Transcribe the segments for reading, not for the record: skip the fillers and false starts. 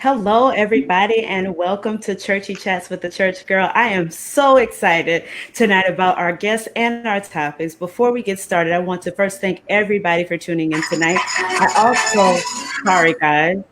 Hello, everybody, and welcome to Churchy Chats with the Church Girl. I am so excited tonight about our guests and our topics. Before we get started, I want to first thank everybody for tuning in tonight. I also, sorry guys,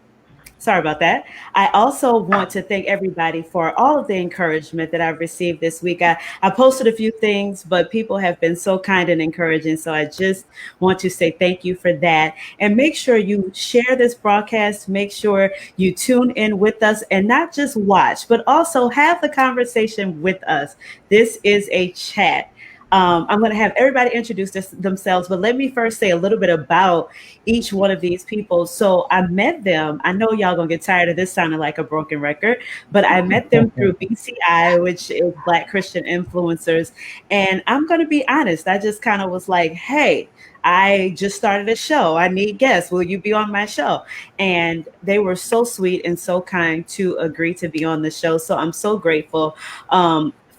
sorry about that. I also want to thank everybody for all of the encouragement that I've received this week. I posted a few things, but people have been so kind and encouraging. So I just want to say thank you for that. And make sure you share this broadcast. Make sure you tune in with us and not just watch, but also have the conversation with us. This is a chat. I'm going to have everybody introduce themselves, but let me first say a little bit about each one of these people. So I met them. I know y'all gonna get tired of this sounding like a broken record, but I met them through BCI, which is Black Christian Influencers. And I'm gonna be honest, I just kind of was like, hey, I just started a show. I need guests. Will you be on my show? And they were so sweet and so kind to agree to be on the show. So I'm so grateful.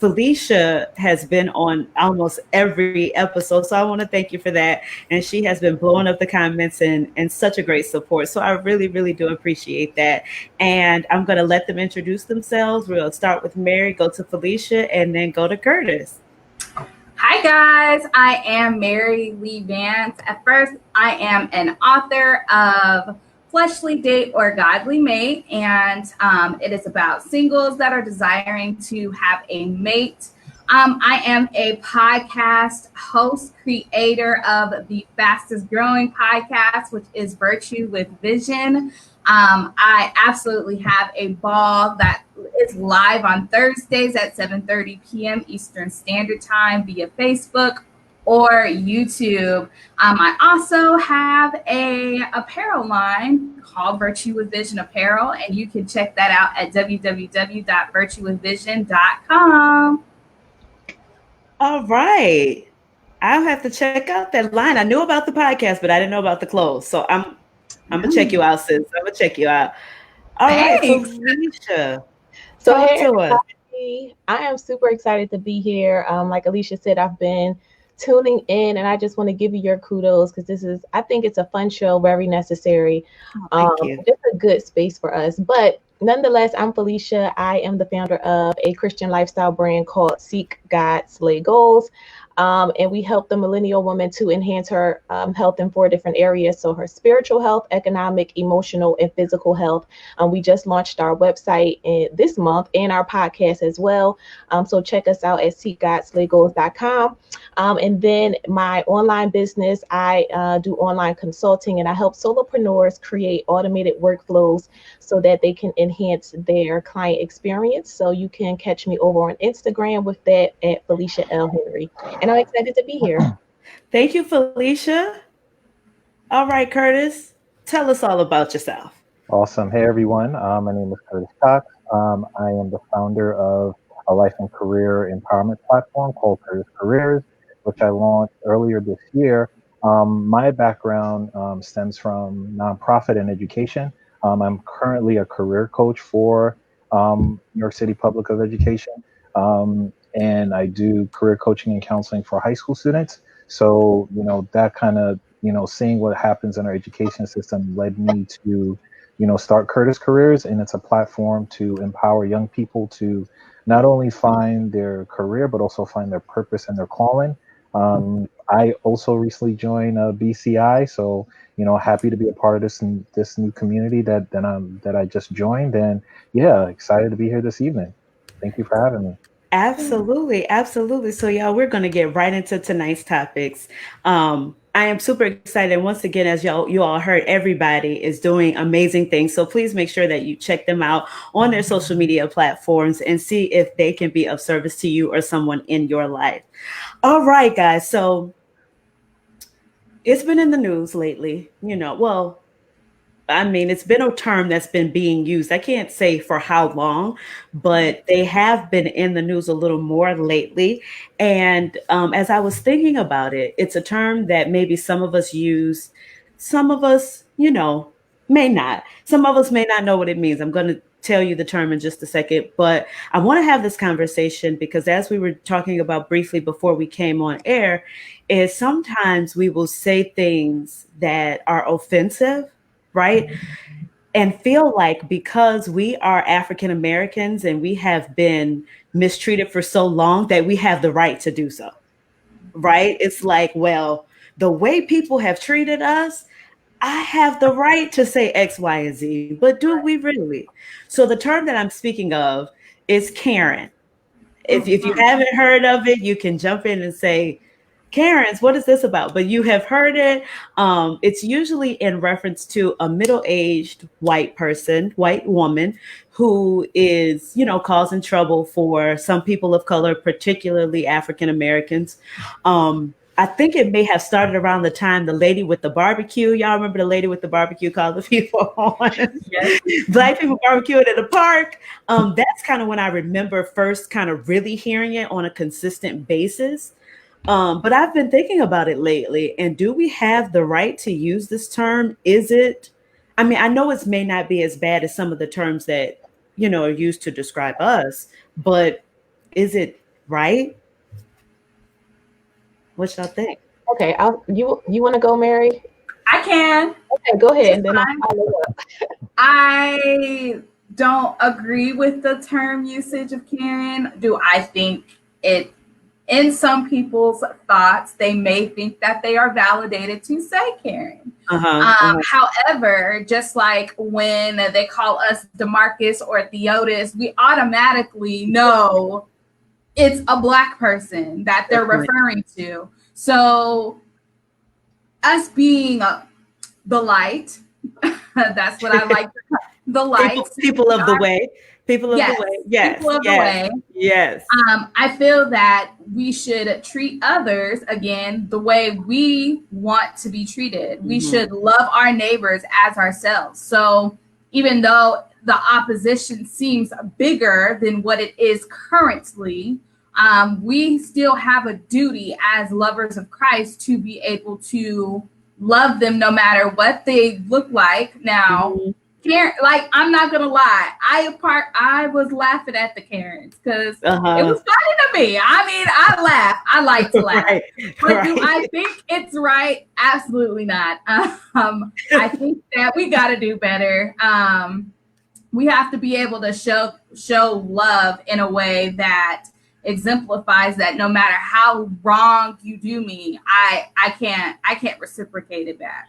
Phylicia has been on almost every episode. So I want to thank you for that. And she has been blowing up the comments and such a great support. So I really, really do appreciate that. And I'm going to let them introduce themselves. We'll start with Mary, go to Phylicia, and then go to Curtis. Hi guys, I am Mary Lee Vance. At first, I am an author of Fleshly Date or Godly Mate, and it is about singles that are desiring to have a mate. I am a podcast host, creator of the fastest growing podcast, which is Virtue with Vision. I absolutely have a ball that is live on Thursdays at 7:30 p.m. Eastern Standard Time via Facebook or YouTube. I also have a apparel line called Virtue with Vision Apparel, and you can check that out at www.virtuewithvision.com. All right. I'll have to check out that line. I knew about the podcast, but I didn't know about the clothes. So I'm gonna check you out, sis. I'm gonna check you out. All right, Phylicia. So Talk hey, to us. everybody. I am super excited to be here. Like Alicia said, I've been tuning in, and I just want to give you your kudos because I think it's a fun show, very necessary. Thank you. Just a good space for us. But nonetheless, I'm Phylicia. I am the founder of a Christian lifestyle brand called Seek God, Slay Goals. And we help the millennial woman to enhance her health in 4 different areas. So her spiritual health, economic, emotional, and physical health. We just launched our website this month and our podcast as well. So check us out at seekgodslaygoals.com. And then my online business, I do online consulting, and I help solopreneurs create automated workflows so that they can enhance their client experience. So you can catch me over on Instagram with that at Phylicia L. Henry. And I'm excited to be here. Thank you, Phylicia. All right, Curtis, tell us all about yourself. Awesome. Hey, everyone. My name is Curtis Cox. I am the founder of a life and career empowerment platform called Curtis Careers, which I launched earlier this year. My background stems from nonprofit and education. I'm currently a career coach for New York City Public of Education. And I do career coaching and counseling for high school students. So, that kind of, seeing what happens in our education system led me to, start Curtis Careers. And it's a platform to empower young people to not only find their career, but also find their purpose and their calling. I also recently joined BCI. So, happy to be a part of this new community that I just joined. And yeah, excited to be here this evening. Thank you for having me. Absolutely, absolutely. So, y'all, we're going to get right into tonight's topics. I am super excited. And once again, as you all heard, everybody is doing amazing things. So please make sure that you check them out on their social media platforms and see if they can be of service to you or someone in your life. All right, guys. So it's been in the news lately, it's been a term that's been being used. I can't say for how long, but they have been in the news a little more lately. And as I was thinking about it, it's a term that maybe some of us use, some of us, may not. Some of us may not know what it means. I'm going to tell you the term in just a second, but I want to have this conversation because as we were talking about briefly before we came on air, is sometimes we will say things that are offensive, right? and feel like because we are African Americans and we have been mistreated for so long that we have the right to do so. Right? It's like, well, the way people have treated us, I have the right to say X, Y, and Z, but do we really? So the term that I'm speaking of is Karen. If you haven't heard of it, you can jump in and say, Karen's, what is this about? But you have heard it. It's usually in reference to a middle-aged white person, white woman, who is, causing trouble for some people of color, particularly African Americans. I think it may have started around the time the lady with the barbecue. Y'all remember the lady with the barbecue called the people on Black people barbecuing at the park. That's kind of when I remember first kind of really hearing it on a consistent basis. But I've been thinking about it lately. And do we have the right to use this term? I mean, I know it may not be as bad as some of the terms that, are used to describe us, but is it right? What y'all think? Okay, you want to go, Mary? I can. Okay, go ahead, and then I'll follow up. I don't agree with the term usage of Karen. Do I think it, in some people's thoughts, they may think that they are validated to say Karen. However, just like when they call us DeMarcus or Theotis, we automatically know it's a Black person that they're referring to. So us being the light, that's what I like to call the light. People of the way. People of the way. Yes. People of the way. Yes. I feel that we should treat others, again, the way we want to be treated. Mm-hmm. We should love our neighbors as ourselves. So even though the opposition seems bigger than what it is currently, we still have a duty as lovers of Christ to be able to love them no matter what they look like. Now, Karen, like, I'm not gonna lie, I was laughing at the Karens because it was funny to me. I mean, I laugh. I like to laugh. But do I think it's right? Absolutely not. I think that we got to do better. We have to be able to show love in a way that exemplifies that no matter how wrong you do me, I can't reciprocate it back.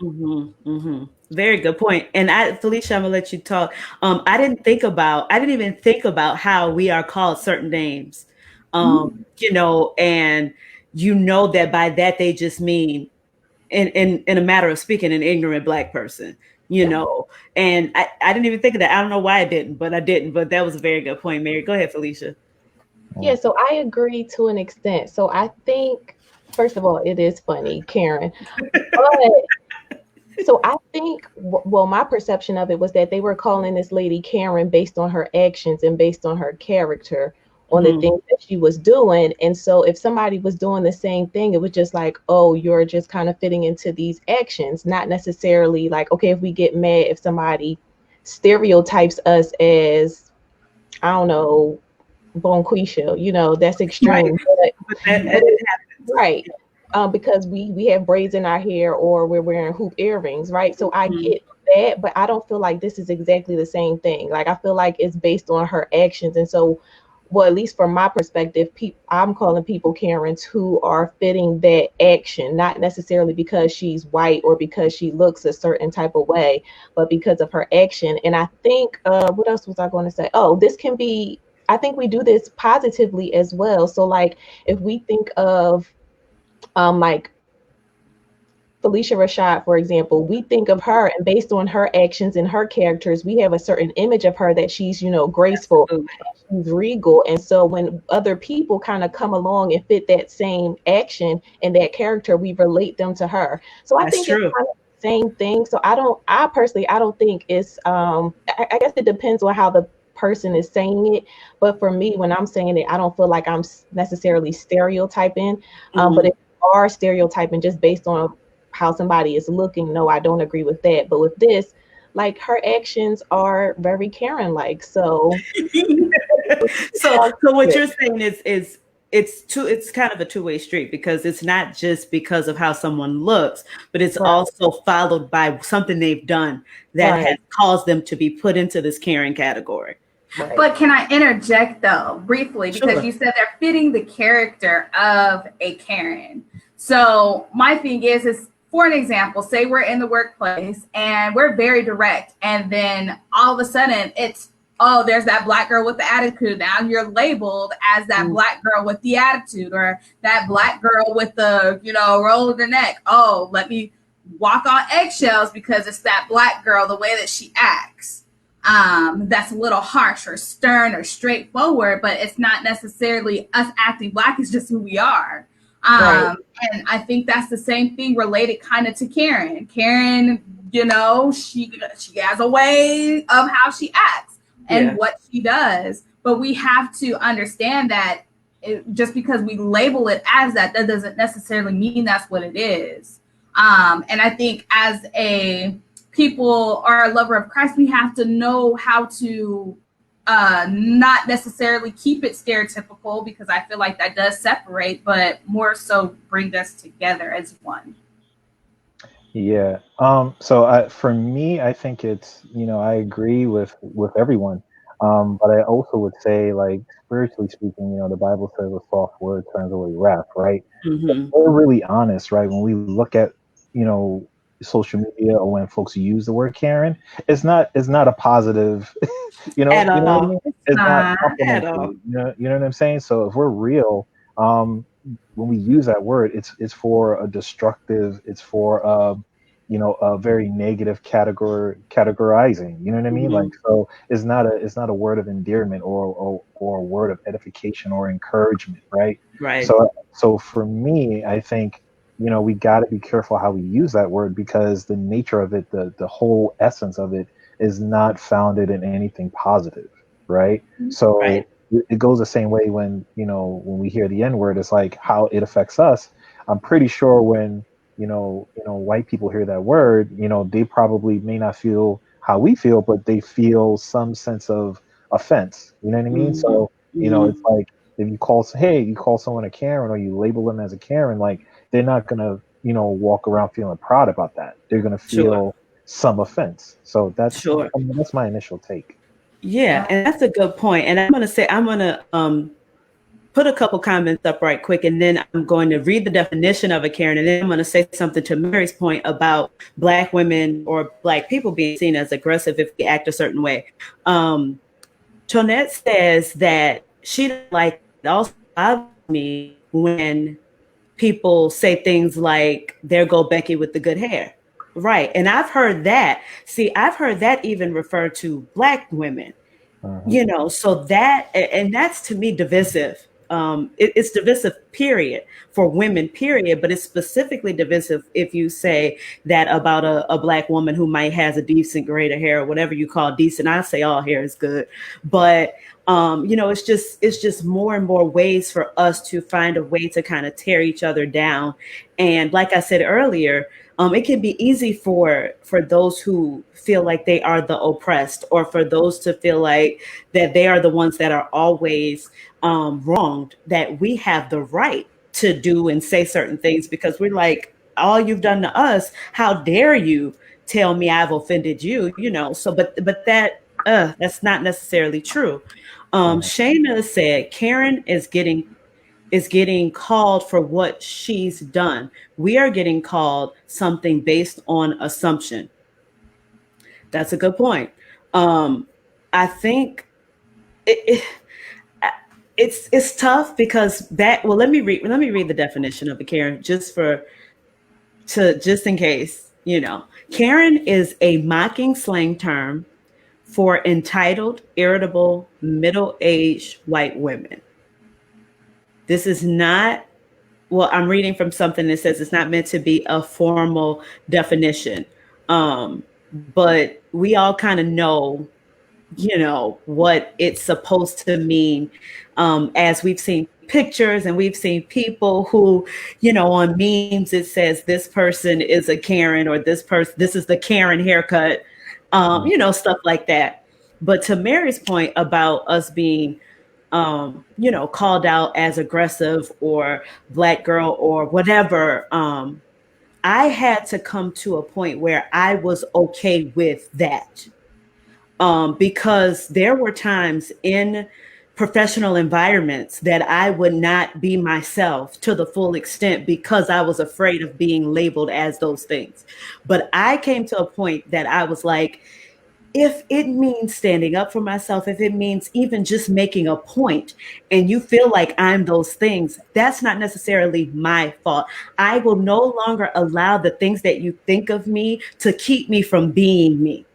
Very good point. And Phylicia, I'm gonna let you talk. I didn't even think about how we are called certain names. And that by that they just mean in a matter of speaking, an ignorant Black person. And I didn't even think of that. I don't know why I didn't, but I didn't. But that was a very good point, Mary. Go ahead, Phylicia. Yeah, so I agree to an extent. So I think, first of all, it is funny, Karen. But so I think, well, my perception of it was that they were calling this lady Karen based on her actions and based on her character, on the things that she was doing. And so if somebody was doing the same thing, it was just like, oh, you're just kind of fitting into these actions, not necessarily like, okay, if we get mad if somebody stereotypes us as, I don't know, Bonquisha, that's extreme. Right. Because we have braids in our hair or we're wearing hoop earrings, right? So I get that, but I don't feel like this is exactly the same thing. Like, I feel like it's based on her actions. And so, well, at least from my perspective, I'm calling people Karens who are fitting that action, not necessarily because she's white or because she looks a certain type of way, but because of her action. And I think, what else was I going to say? Oh, I think we do this positively as well. So like, if we think of like Phylicia Rashad, for example, we think of her and based on her actions and her characters, we have a certain image of her that she's, graceful, she's regal. And so when other people kind of come along and fit that same action and that character, we relate them to her. So I think it's kind of the same thing. So I personally don't think it's, I guess it depends on how the person is saying it, but for me, when I'm saying it, I don't feel like I'm necessarily stereotyping, but if you are stereotyping just based on how somebody is looking, no, I don't agree with that. But with this, like, her actions are very Karen-like. So so what you're saying is it's kind of a two-way street, because it's not just because of how someone looks, but it's Right. also followed by something they've done that Right. has caused them to be put into this Karen category. Right. But can I interject though briefly, because Sure. you said they're fitting the character of a Karen. So my thing is for an example, say we're in the workplace and we're very direct, and then all of a sudden it's, oh, there's that black girl with the attitude. Now you're labeled as that black girl with the attitude, or that black girl with the, roll of the neck. Oh, let me walk on eggshells because it's that black girl, the way that she acts. That's a little harsh or stern or straightforward, but it's not necessarily us acting black. It's just who we are. Right. And I think that's the same thing related kind of to Karen. Karen, she has a way of how she acts and what she does. But we have to understand that just because we label it as that doesn't necessarily mean that's what it is. And I think as a people or a lover of Christ, we have to know how to not necessarily keep it stereotypical, because I feel like that does separate, but more so bring us together as one. Yeah. For me, I think it's, I agree with everyone. But I also would say, like, spiritually speaking, the Bible says a soft word turns away wrath, right? Mm-hmm. We're really honest, right? When we look at, social media, or when folks use the word Karen, it's not a positive, At you know what I all. mean? It's not At all. complimentary. You know what I'm saying? So if we're real, when we use that word, it's for a destructive, it's for a very negative categorizing. You know what I mean? Mm-hmm. Like, so it's not a word of endearment or a word of edification or encouragement, right? Right. So for me, I think, we got to be careful how we use that word, because the nature of it, the whole essence of it, is not founded in anything positive, right? So Right. it goes the same way when we hear the N word. It's like how it affects us. I'm pretty sure when white people hear that word, they probably may not feel how we feel, but they feel some sense of offense. You know what I mean? Mm-hmm. So Mm-hmm. it's like, if you call someone a Karen, or you label them as a Karen, like, they're not gonna walk around feeling proud about that. They're gonna feel some offense. So that's my initial take. Yeah, and that's a good point. And I'm going to put a couple comments up right quick, and then I'm going to read the definition of a Karen, and then I'm going to say something to Mary's point about Black women or Black people being seen as aggressive if they act a certain way. Tonette says that she doesn't like it. Also bothers me when people say things like, "There go Becky with the good hair." Right. And I've heard that. See, I've heard that even refer to Black women. So that's to me divisive. It's divisive, period, for women, period. But it's specifically divisive if you say that about a Black woman who might has a decent grade of hair, or whatever you call decent. I say all hair is good, but it's just more and more ways for us to find a way to kind of tear each other down. And like I said earlier, it can be easy for those who feel like they are the oppressed, or for those to feel like that they are the ones that are always wronged, that we have the right to do and say certain things, because we're like, all you've done to us, how dare you tell me I've offended you? So but that's not necessarily true. Shayna said Karen is getting called for what she's done. We are getting called something based on assumption. That's a good point. I think it's tough, because let me read the definition of a Karen, just in case. Karen is a mocking slang term for entitled, irritable, middle-aged white women. This is not, well, I'm reading from something that says it's not meant to be a formal definition. But we all kind of know, what it's supposed to mean, as we've seen pictures and we've seen people who, on memes, it says this person is a Karen, or this is the Karen haircut, stuff like that. But to Mary's point about us being called out as aggressive or black girl or whatever, I had to come to a point where I was okay with that. Because there were times in professional environments that I would not be myself to the full extent because I was afraid of being labeled as those things. But I came to a point that I was like, if it means standing up for myself, if it means even just making a point and you feel like I'm those things, that's not necessarily my fault. I will no longer allow the things that you think of me to keep me from being me.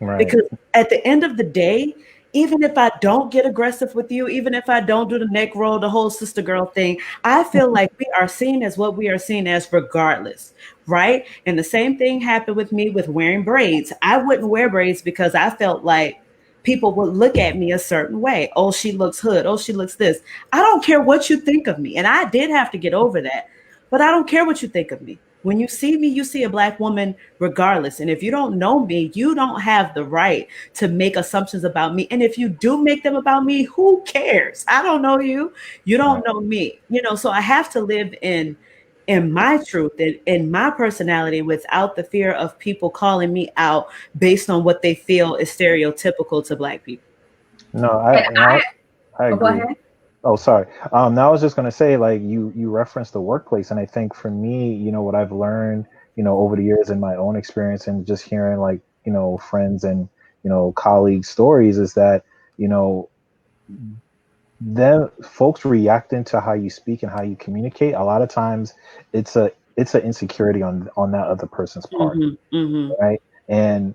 Right. Because at the end of the day, even if I don't get aggressive with you, even if I don't do the neck roll, the whole sister girl thing, I feel like we are seen as what we are seen as regardless, right? And the same thing happened with me with wearing braids. I wouldn't wear braids because I felt like people would look at me a certain way. Oh, she looks hood. Oh, she looks this. I don't care what you think of me. And I did have to get over that. But I don't care what you think of me. When you see me, you see a black woman regardless. And if you don't know me, you don't have the right to make assumptions about me. And if you do make them about me, who cares? I don't know you. You don't know me. So I have to live in my truth and in my personality without the fear of people calling me out based on what they feel is stereotypical to black people. No, I agree. Go ahead. Oh, sorry. Now I was just going to say, like, you referenced the workplace, and I think for me, what I've learned, over the years in my own experience and just hearing, like, friends and colleagues' stories is that, them folks reacting to how you speak and how you communicate. A lot of times, it's an insecurity on that other person's part, right? And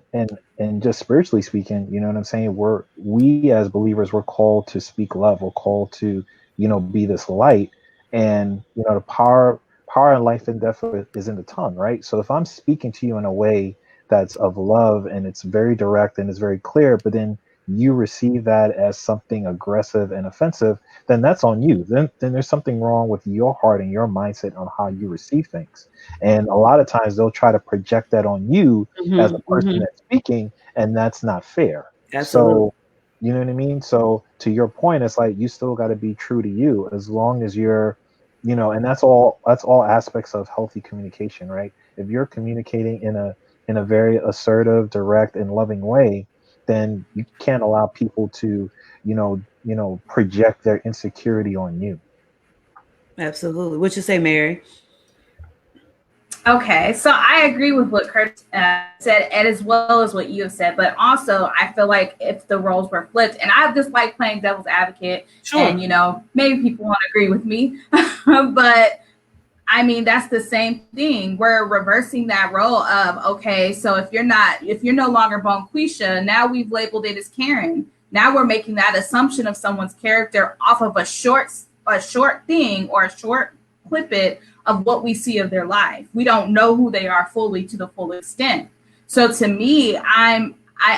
just spiritually speaking, you know what I'm saying? We as believers, we're called to speak love. We're called to, be this light. And, the power and life and death is in the tongue, right? So if I'm speaking to you in a way that's of love and it's very direct and it's very clear, but then you receive that as something aggressive and offensive, then that's on you. Then there's something wrong with your heart and your mindset on how you receive things. And a lot of times they'll try to project that on you as a person that's speaking, and that's not fair. Absolutely. So, you know what I mean? So to your point, it's like you still got to be true to you as long as you're, and that's all aspects of healthy communication, right? If you're communicating in a very assertive, direct, and loving way, then you can't allow people to, project their insecurity on you. Absolutely. What you say, Mary? Okay, so I agree with what Kurt said, and as well as what you have said. But also, I feel like if the roles were flipped, and I just like playing devil's advocate, and maybe people won't agree with me, but I mean that's the same thing. We're reversing that role of okay, so if you're no longer Bonquisha, now we've labeled it as Karen. Now we're making that assumption of someone's character off of a short thing or a short clip of what we see of their life. We don't know who they are fully to the full extent. So to me, I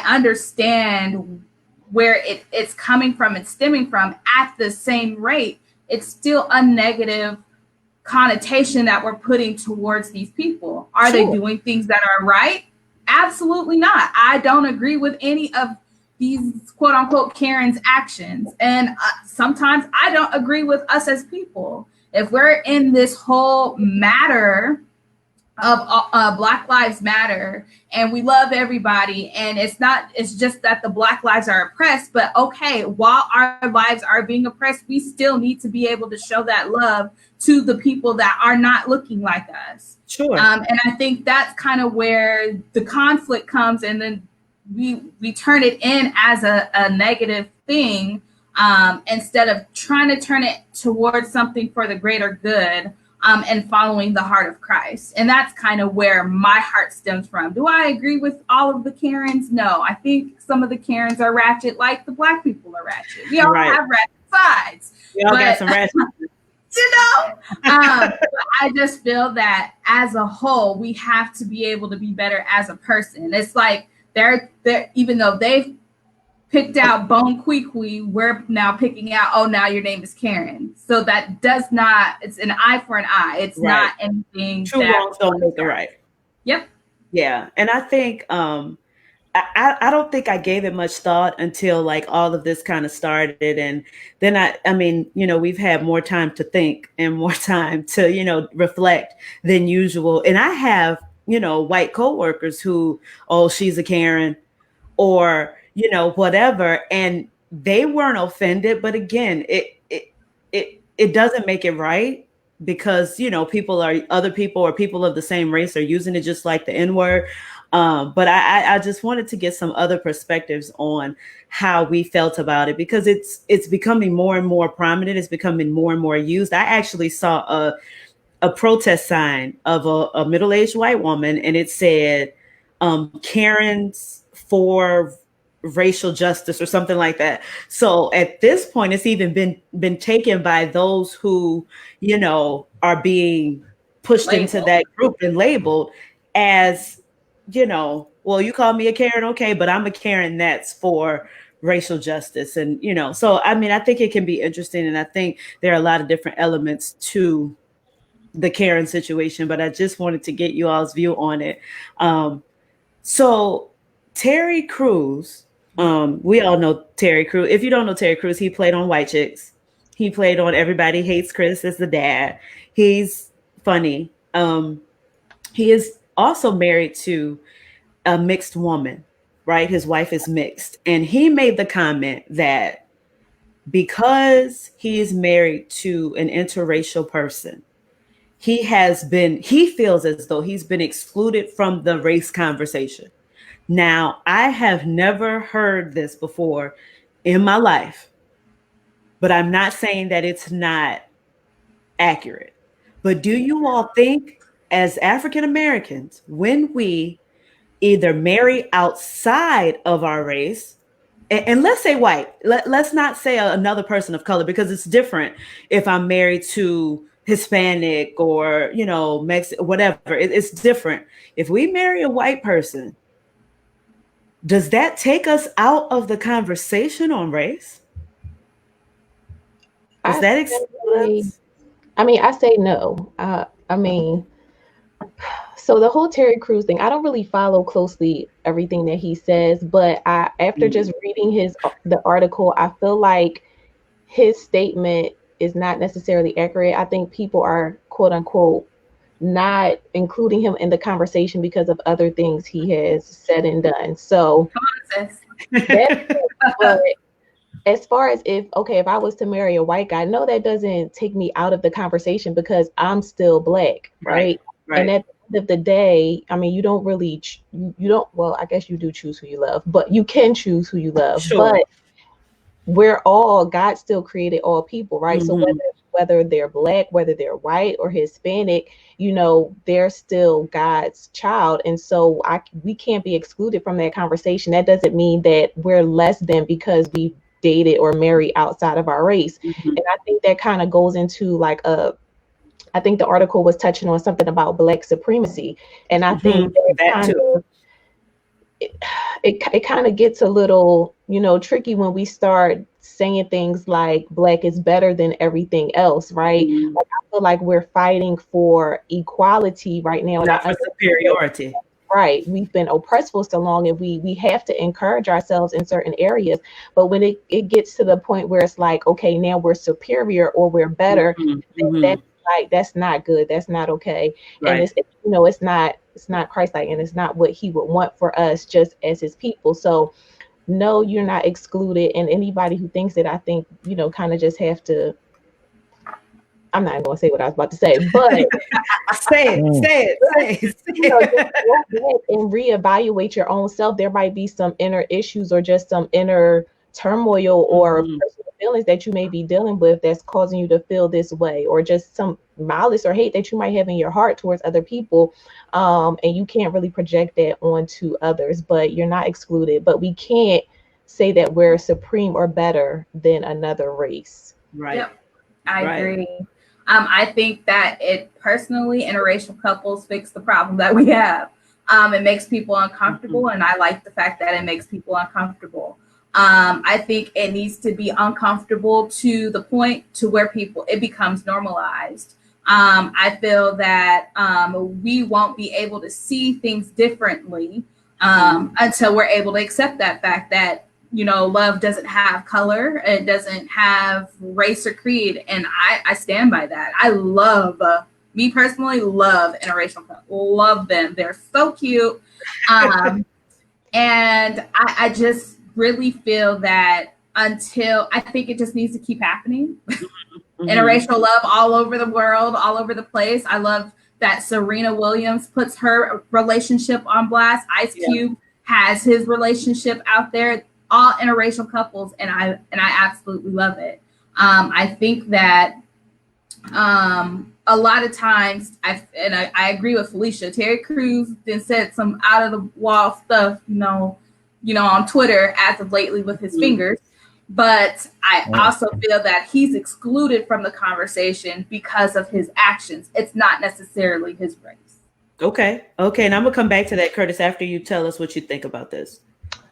understand where it's coming from and stemming from. At the same rate, it's still a negative connotation that we're putting towards these people. Are they doing things that are right? Absolutely not. I don't agree with any of these quote unquote Karen's actions. And sometimes I don't agree with us as people. If we're in this whole matter of Black Lives Matter and we love everybody, and it's just that the Black lives are oppressed, but okay, while our lives are being oppressed, we still need to be able to show that love to the people that are not looking like us. Sure. And I think that's kind of where the conflict comes, and then we turn it in as a negative thing, instead of trying to turn it towards something for the greater good, and following the heart of Christ. And that's kind of where my heart stems from. Do I agree with all of the Karens? No. I think some of the Karens are ratchet like the Black people are ratchet. We all have ratchet sides. We all got some ratchet. I just feel that as a whole, we have to be able to be better as a person. It's like they're even though they've picked out Bone Kwee, we're now picking out, oh, now your name is Karen. So that does not, it's an eye for an eye. It's not anything. True wrongs don't make it right. Yep. Yeah. And I think I don't think I gave it much thought until like all of this kind of started. And then I mean, we've had more time to think and more time to, reflect than usual. And I have, white coworkers who, oh, she's a Karen or, whatever. And they weren't offended. But again, it doesn't make it right because, other people or people of the same race are using it just like the N-word. But I just wanted to get some other perspectives on how we felt about it because it's becoming more and more prominent. It's becoming more and more used. I actually saw a protest sign of a middle-aged white woman, and it said Karen's for racial justice or something like that. So at this point, it's even been taken by those who, are being pushed into that group and labeled as, well, you call me a Karen, okay, but I'm a Karen that's for racial justice. And, so I mean, I think it can be interesting. And I think there are a lot of different elements to the Karen situation, but I just wanted to get you all's view on it. So Terry Crews, we all know Terry Crews. If you don't know Terry Crews, he played on White Chicks. He played on Everybody Hates Chris as the dad. He's funny. He is also married to a mixed woman, right? His wife is mixed. And he made the comment that because he is married to an interracial person, he feels as though he's been excluded from the race conversation. Now, I have never heard this before in my life, but I'm not saying that it's not accurate. But do you all think, as African Americans, when we either marry outside of our race, and let's say white, let's not say another person of color, because it's different if I'm married to Hispanic or, Mexican, whatever. It's different. If we marry a white person, does that take us out of the conversation on race? Does that exclude us? I mean, I say no. I mean, so the whole Terry Crews thing, I don't really follow closely everything that he says, but after just reading the article, I feel like his statement is not necessarily accurate. I think people are, quote unquote, not including him in the conversation because of other things he has said and done. So but as far as if I was to marry a white guy, no, that doesn't take me out of the conversation because I'm still Black, right? And at the end of the day, I mean, you don't really, you don't, well, I guess you do choose who you love, but you can choose who you love. Sure. But God still created all people, right? Mm-hmm. So whether they're Black, whether they're white or Hispanic, they're still God's child. And so we can't be excluded from that conversation. That doesn't mean that we're less than because we dated or married outside of our race. Mm-hmm. And I think that kind of goes into I think the article was touching on something about Black supremacy. And I think it kind of gets a little, tricky when we start saying things like Black is better than everything else, right? Mm-hmm. Like, I feel like we're fighting for equality right now. Not for superiority. Right. We've been oppressed for so long, and we have to encourage ourselves in certain areas. But when it gets to the point where it's like, okay, now we're superior or we're better, mm-hmm. That's not good. That's not okay. Right. And it's not Christ-like, and it's not what he would want for us just as his people. So no, you're not excluded. And anybody who thinks it, I think, kind of just have to, I'm not going to say what I was about to say, but say it. And reevaluate your own self. There might be some inner issues or just some inner turmoil or personal feelings that you may be dealing with that's causing you to feel this way, or just some malice or hate that you might have in your heart towards other people. And you can't really project that onto others, but you're not excluded. But we can't say that we're supreme or better than another race. Right. Yep. I agree. I think that personally, interracial couples fix the problem that we have. It makes people uncomfortable, and I like the fact that it makes people uncomfortable. I think it needs to be uncomfortable to the point to where it becomes normalized. I feel that we won't be able to see things differently until we're able to accept that fact that, you know, love doesn't have color, it doesn't have race or creed. And I stand by that. I love, me personally, love interracial couples. Love them. They're so cute. And I just really feel that until, I think it just needs to keep happening. Interracial love all over the world, all over the place. I love that Serena Williams puts her relationship on blast. Ice Cube has his relationship out there. All interracial couples, and I absolutely love it. I think that a lot of times, I agree with Phylicia. Terry Crews then said some out of the wall stuff, you know, on Twitter as of lately with his fingers. But I also feel that he's excluded from the conversation because of his actions. It's not necessarily his race. Okay. And I'm gonna come back to that, Curtis, after you tell us what you think about this.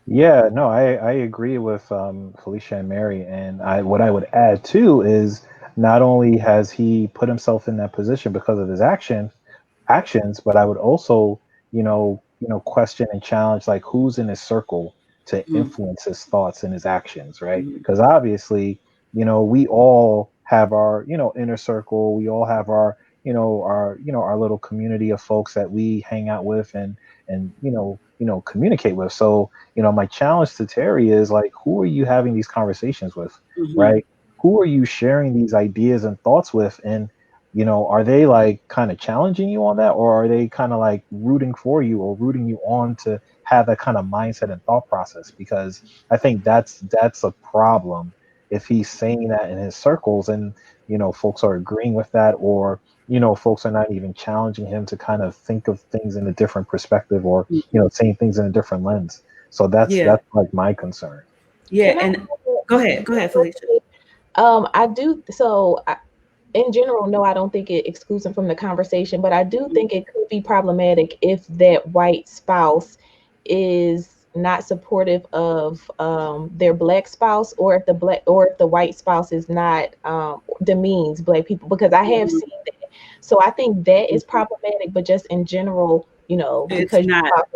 Yeah, no, I agree with Phylicia and Mary, and what I would add too is not only has he put himself in that position because of his actions, but I would also, question and challenge like who's in his circle to influence his thoughts and his actions, right? Because obviously, we all have our, inner circle. We all have our, our little community of folks that we hang out with and communicate with. So, my challenge to Terry is like, who are you having these conversations with, right? Who are you sharing these ideas and thoughts with? And, are they like kind of challenging you on that, or are they kind of like rooting for you or rooting you on to have that kind of mindset and thought process? Because I think that's a problem if he's saying that in his circles and, folks are agreeing with that, or, folks are not even challenging him to kind of think of things in a different perspective or, seeing things in a different lens. So that's like my concern. Yeah. And go ahead, Phylicia. I do. So in general, no, I don't think it excludes them from the conversation, but I do think it could be problematic if that white spouse is not supportive of their black spouse, or if the white spouse is not demeans black people, because I have seen that. So I think that is problematic, but just in general, because it's not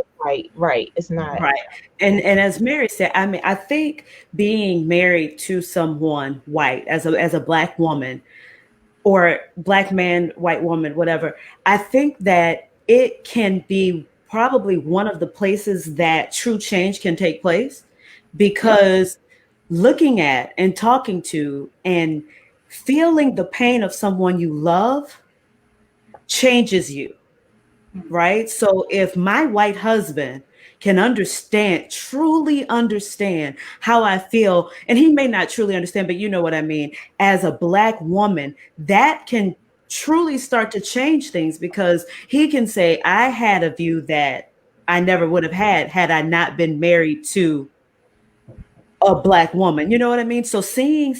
right, it's not right. And as Mary said, I mean, I think being married to someone white as a black woman, or black man, white woman, whatever, I think that it can be probably one of the places that true change can take place, because looking at and talking to and feeling the pain of someone you love changes you, right? So if my white husband can truly understand how I feel, and he may not truly understand, but you know what I mean, as a black woman, that can truly start to change things, because he can say, I had a view that I never would have had I not been married to a black woman. You know what I mean? So seeing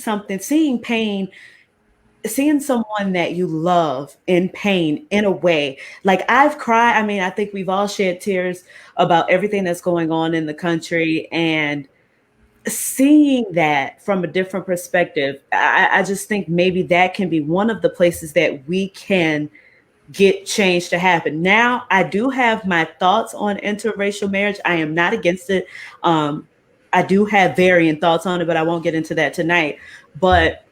pain, seeing someone that you love in pain in a way, like I've cried. I mean, I think we've all shed tears about everything that's going on in the country, and seeing that from a different perspective, I just think maybe that can be one of the places that we can get change to happen. Now, I do have my thoughts on interracial marriage. I am not against it. I do have varying thoughts on it, but I won't get into that tonight. But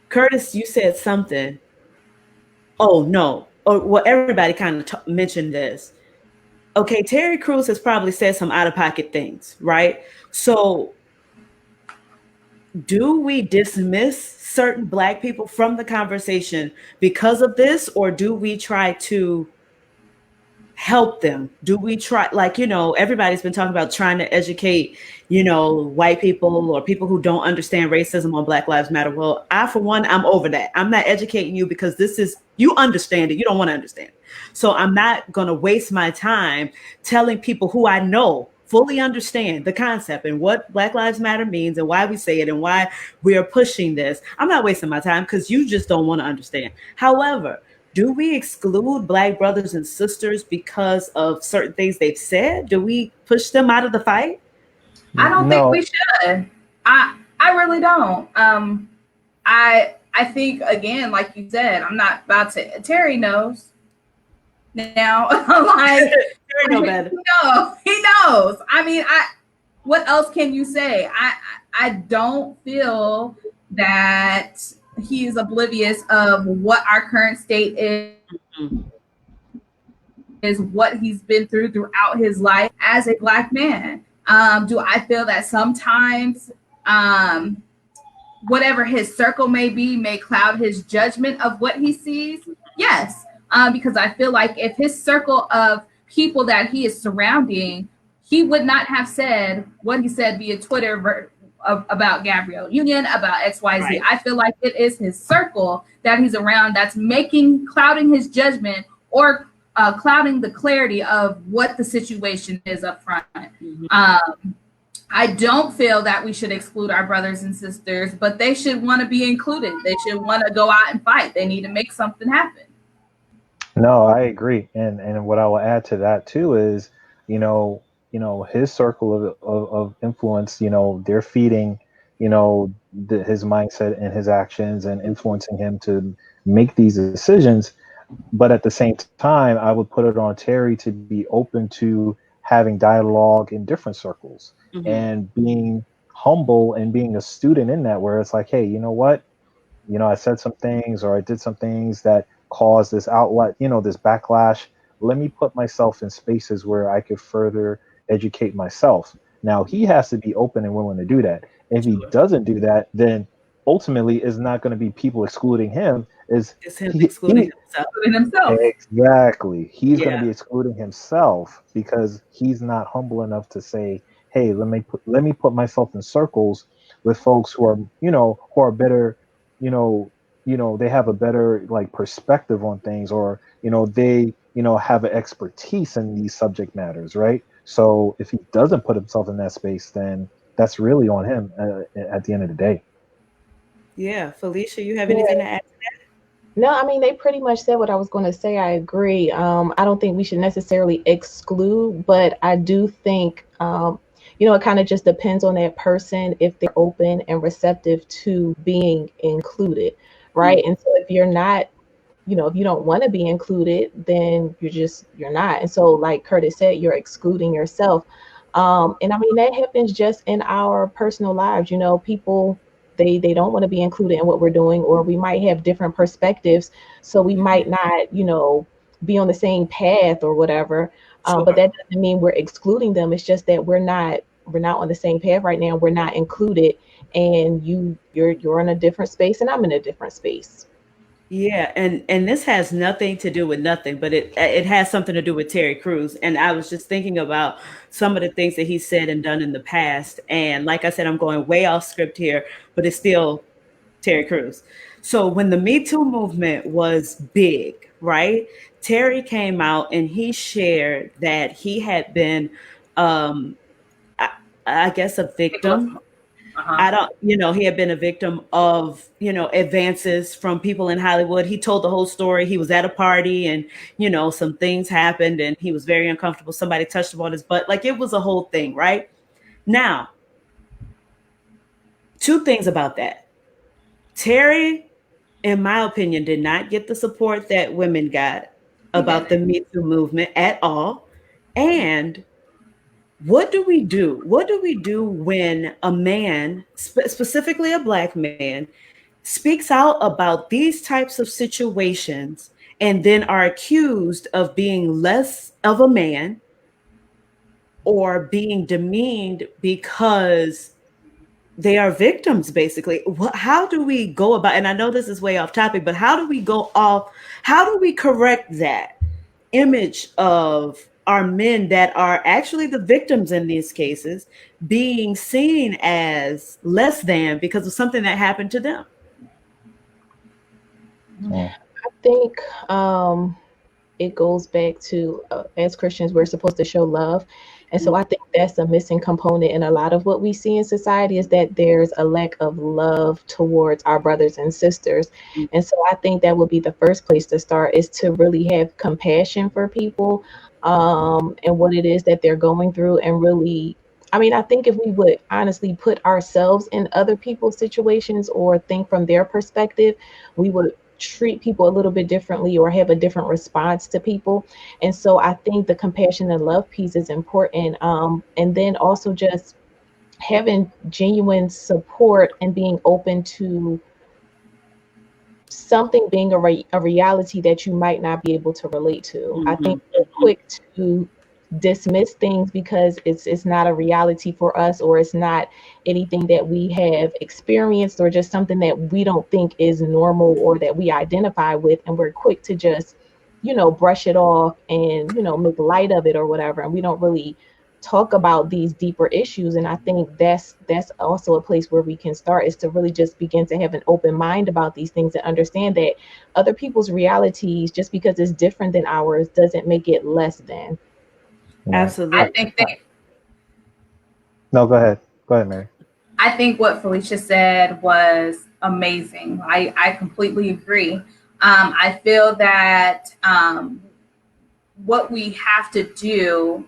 Curtis, you said something. Oh no. Or well, everybody kind of mentioned this. Okay, Terry Crews has probably said some out of pocket things, right? So do we dismiss certain black people from the conversation because of this, or do we try to help them? Do we try, like, everybody's been talking about trying to educate, white people or people who don't understand racism on Black Lives Matter. Well, for one, I'm over that. I'm not educating you because you understand it. You don't want to understand it. So I'm not going to waste my time telling people who I know fully understand the concept and what Black Lives Matter means and why we say it and why we are pushing this. I'm not wasting my time because you just don't want to understand. However, do we exclude Black brothers and sisters because of certain things they've said? Do we push them out of the fight? I don't think we should. I really don't. I think, again, like you said, I'm not about to. Terry knows. now. Like, No better. he knows. I mean, what else can you say? I don't feel that he is oblivious of what our current state is what he's been throughout his life as a Black man. Do I feel that sometimes whatever his circle may be may cloud his judgment of what he sees? Yes, because I feel like if his circle of people that he is surrounding, he would not have said what he said via Twitter about Gabrielle Union, about XYZ. Right. I feel like it is his circle that he's around that's clouding his judgment or clouding the clarity of what the situation is up front. Mm-hmm. I don't feel that we should exclude our brothers and sisters, but they should want to be included. They should want to go out and fight. They need to make something happen. No, I agree. And what I will add to that too is, his circle of influence, they're feeding, his mindset and his actions and influencing him to make these decisions. But at the same time, I would put it on Terry to be open to having dialogue in different circles, mm-hmm. and being humble and being a student in that, where it's like, hey, you know what? I said some things or I did some things that caused this outlet, this backlash. Let me put myself in spaces where I could further educate myself. Now, he has to be open and willing to do that. If he doesn't do that, then ultimately it's not going to be people excluding him. It's him excluding himself. Exactly. He's going to be excluding himself because he's not humble enough to say, hey, let me put myself in circles with folks who are better, they have a better like perspective on things, or they have an expertise in these subject matters, right? So if he doesn't put himself in that space, then that's really on him at the end of the day. Yeah, Phylicia, you have anything to add to that? No, I mean, they pretty much said what I was going to say. I agree. I don't think we should necessarily exclude, but I do think, it kind of just depends on that person if they're open and receptive to being included, right? Mm-hmm. And so if you're not, if you don't want to be included, then you're not. And so like Curtis said, you're excluding yourself. And I mean, that happens just in our personal lives. People, they don't want to be included in what we're doing, or we might have different perspectives. So we might not, be on the same path or whatever. Sure. But that doesn't mean we're excluding them. It's just that we're not on the same path right now. We're not included, and you're in a different space and I'm in a different space. Yeah, and this has nothing to do with nothing, but it has something to do with Terry Crews. And I was just thinking about some of the things that he said and done in the past. And like I said, I'm going way off script here, but it's still Terry Crews. So when the Me Too movement was big, right? Terry came out and he shared that he had been, I guess, a victim. Uh-huh. He had been a victim of, advances from people in Hollywood. He told the whole story. He was at a party and, some things happened and he was very uncomfortable. Somebody touched him on his butt. Like, it was a whole thing, right? Now, two things about that. Terry, in my opinion, did not get the support that women got about the Me Too movement at all. And what do we do? What do we do when a man, specifically a Black man, speaks out about these types of situations and then are accused of being less of a man or being demeaned because they are victims, basically? How do we go about, and I know this is way off topic, but how do we correct that image of our men that are actually the victims in these cases being seen as less than because of something that happened to them? I think it goes back to, as Christians, we're supposed to show love. And so I think that's a missing component in a lot of what we see in society, is that there's a lack of love towards our brothers and sisters. And so I think that would be the first place to start, is to really have compassion for people and what it is that they're going through. And really, I think if we would honestly put ourselves in other people's situations or think from their perspective, we would treat people a little bit differently or have a different response to people. And so I think the compassion and love piece is important. And then also just having genuine support and being open to something being a reality that you might not be able to relate to. I think we're quick to dismiss things because it's not a reality for us, or it's not anything that we have experienced, or just something that we don't think is normal or that we identify with, and we're quick to just, brush it off and, make light of it or whatever, and we don't really talk about these deeper issues. And I think that's also a place where we can start, is to really just begin to have an open mind about these things and understand that other people's realities, just because it's different than ours, doesn't make it less than. Absolutely. I think that. No, go ahead, Mary. I think what Phylicia said was amazing. I completely agree. I feel that what we have to do,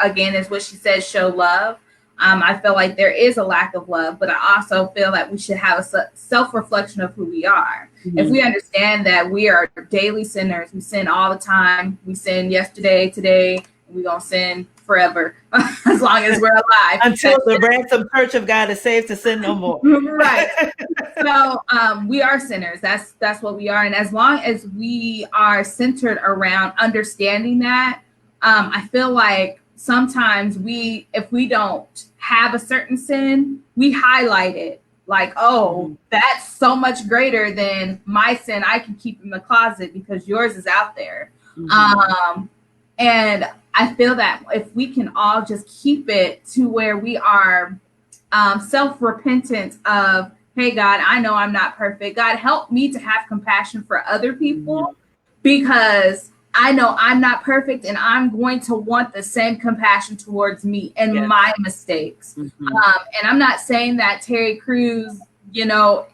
again, is what she says, show love. I feel like there is a lack of love, but I also feel that we should have a self-reflection of who we are. Mm-hmm. If we understand that we are daily sinners, we sin all the time. We sin yesterday, today, and we're going to sin forever, as long as we're alive. Until the ransom church of God is saved to sin no more. Right. So we are sinners. That's what we are. And as long as we are centered around understanding that, I feel like sometimes if we don't have a certain sin, we highlight it. Like, that's so much greater than my sin I can keep in the closet because yours is out there. Mm-hmm. And I feel that if we can all just keep it to where we are self-repentant of, hey, God, I know I'm not perfect. God, help me to have compassion for other people, because I know I'm not perfect, and I'm going to want the same compassion towards me and my mistakes. Mm-hmm. And I'm not saying that Terry Crews,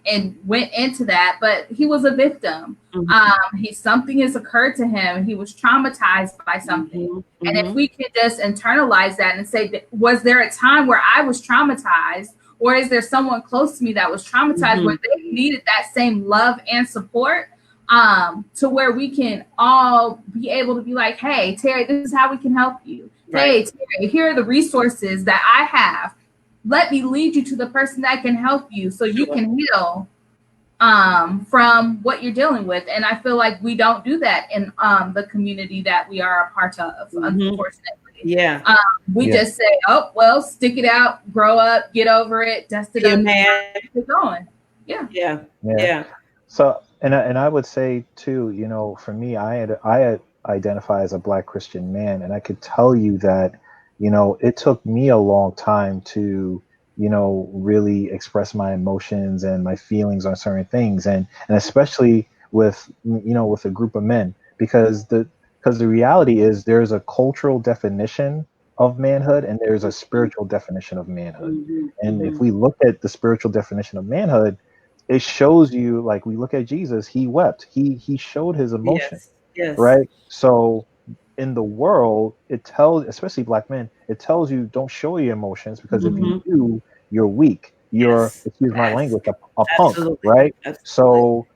and went into that, but he was a victim. Mm-hmm. Something has occurred to him. He was traumatized by something. Mm-hmm. And if we can just internalize that and say, was there a time where I was traumatized, or is there someone close to me that was traumatized where they needed that same love and support, to where we can all be able to be like, hey, Terry, this is how we can help you. Right. Hey, Terry, here are the resources that I have. Let me lead you to the person that can help you so you can heal from what you're dealing with. And I feel like we don't do that in the community that we are a part of, unfortunately. Yeah. We just say, oh, well, stick it out, grow up, get over it, dust it up, keep going. Yeah. So, and I would say too, for me, I identify as a Black Christian man, and I could tell you that, it took me a long time to, really express my emotions and my feelings on certain things, and especially with, with a group of men, because the reality is there's a cultural definition of manhood and there's a spiritual definition of manhood. Mm-hmm. And if we look at the spiritual definition of manhood, it shows you, like, we look at Jesus, he wept, he showed his emotion. Yes. Right? So in the world, it tells, especially Black men, it tells you don't show your emotions, because if you do, you're weak. You're, excuse my language, a punk, right? Absolutely. So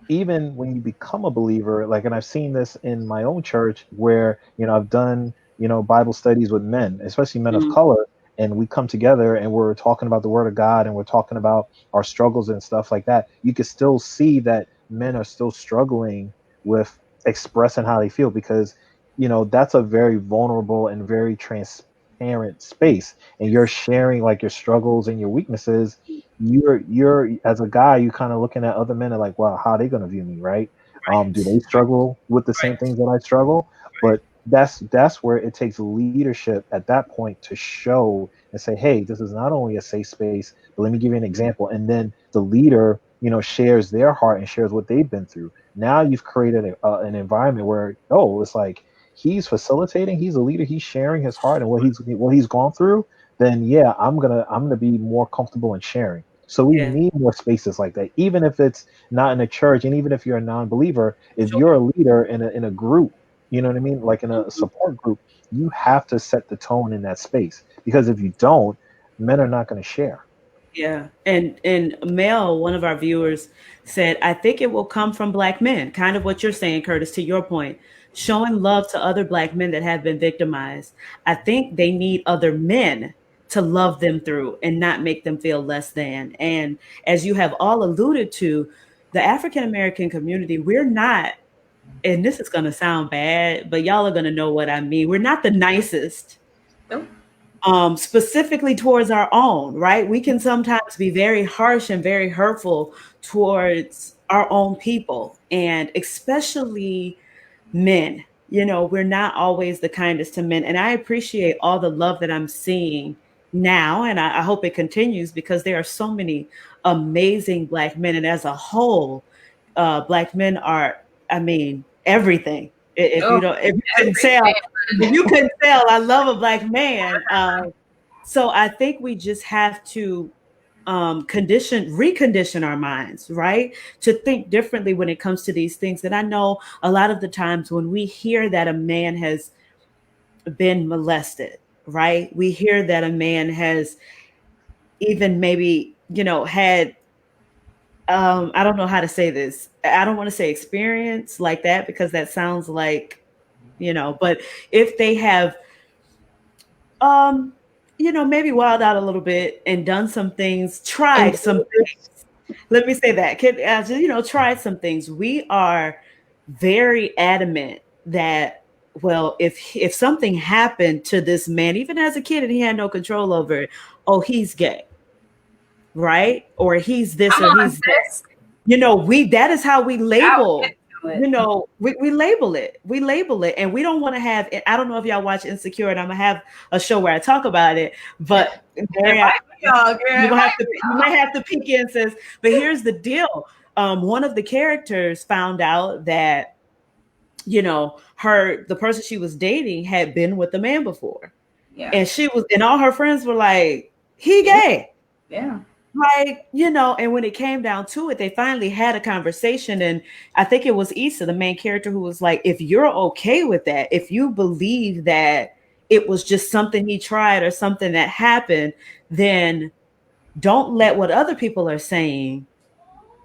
even when you become a believer, like, and I've seen this in my own church where, I've done, Bible studies with men, especially men of color, and we come together and we're talking about the Word of God and we're talking about our struggles and stuff like that. You can still see that men are still struggling with expressing how they feel, because that's a very vulnerable and very transparent space, and you're sharing, like, your struggles and your weaknesses. You're as a guy, you kind of looking at other men and like, wow, how are they going to view me, right? Do they struggle with the same things that I struggle? But that's where it takes leadership at that point to show and say, hey, this is not only a safe space, but let me give you an example. And then the leader, shares their heart and shares what they've been through. Now you've created an environment where, it's like, he's facilitating, he's a leader, he's sharing his heart and what he's gone through. Then I'm gonna be more comfortable in sharing. So we need more spaces like that, even if it's not in a church, and even if you're a non-believer, if you're a leader in a group, you know what I mean, like in a support group, you have to set the tone in that space, because if you don't, men are not going to share. Yeah. And Mel, one of our viewers, said, I think it will come from Black men. Kind of what you're saying, Curtis, to your point. Showing love to other Black men that have been victimized. I think they need other men to love them through and not make them feel less than. And as you have all alluded to, the African American community, we're not, and this is going to sound bad, but y'all are going to know what I mean. We're not the nicest, Nope. specifically towards our own, right? We can sometimes be very harsh and very hurtful towards our own people, and especially men. You know, we're not always the kindest to men. And I appreciate all the love that I'm seeing now. And I hope it continues because there are so many amazing Black men. And as a whole, Black men are, I mean, everything. If you Oh, don't, if you couldn't tell, if you couldn't tell, I love a Black man. So I think we just have to recondition our minds, right? To think differently when it comes to these things. And I know a lot of the times when we hear that a man has been molested, right? We hear that a man has even maybe, you know, had I don't know how to say this. I don't want to say experience like that because that sounds like, you know, but if they have um you know, maybe wild out a little bit and done some things, tried some things. Let me say that. You know, tried some things. We are very adamant that, well, if something happened to this man, even as a kid, and he had no control over it, oh, he's gay, right? Or he's this, I'm or on he's that. this. You know, that is how we I'll label. get to it. You know, we label it. We label it, and we don't want to have. I don't know if y'all watch Insecure, and I'm gonna have a show where I talk about it. But Mary, you might have to peek in, sis. But here's the deal. One of the characters found out that, you know, the person she was dating had been with the man before, Yeah. and all her friends were like, he gay. Yeah. Like, you know, and when it came down to it, they finally had a conversation. And I think it was Issa, the main character, who was like, if you're okay with that, if you believe that it was just something he tried or something that happened, then don't let what other people are saying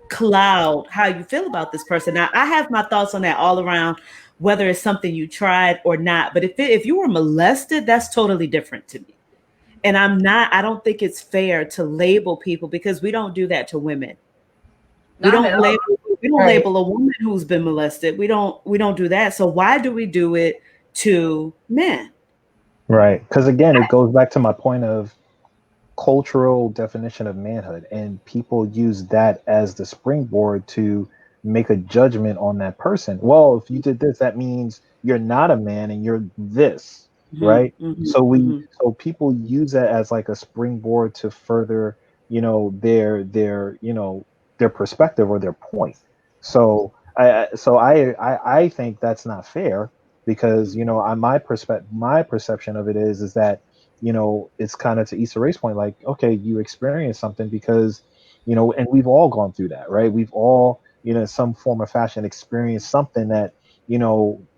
cloud how you feel about this person. Now, I have my thoughts on that all around, whether it's something you tried or not. But if you were molested, that's totally different to me. And I don't think it's fair to label people, because we don't do that to women. We Not at don't all. label we don't Right. label a woman who's been molested. We don't do that. So why do we do it to men? Right. Because again, it goes back to my point of cultural definition of manhood, and people use that as the springboard to make a judgment on that person. Well, if you did this, that means you're not a man and you're this, Mhm, right? mhm, So mhm. people use that as like a springboard to further, their perspective or their point. So I think that's not fair, because my perception of it is that, it's kind of to Issa Rae's point, like, okay, you experience something because, and we've all gone through that, right? We've all, in some form or fashion, experienced something that,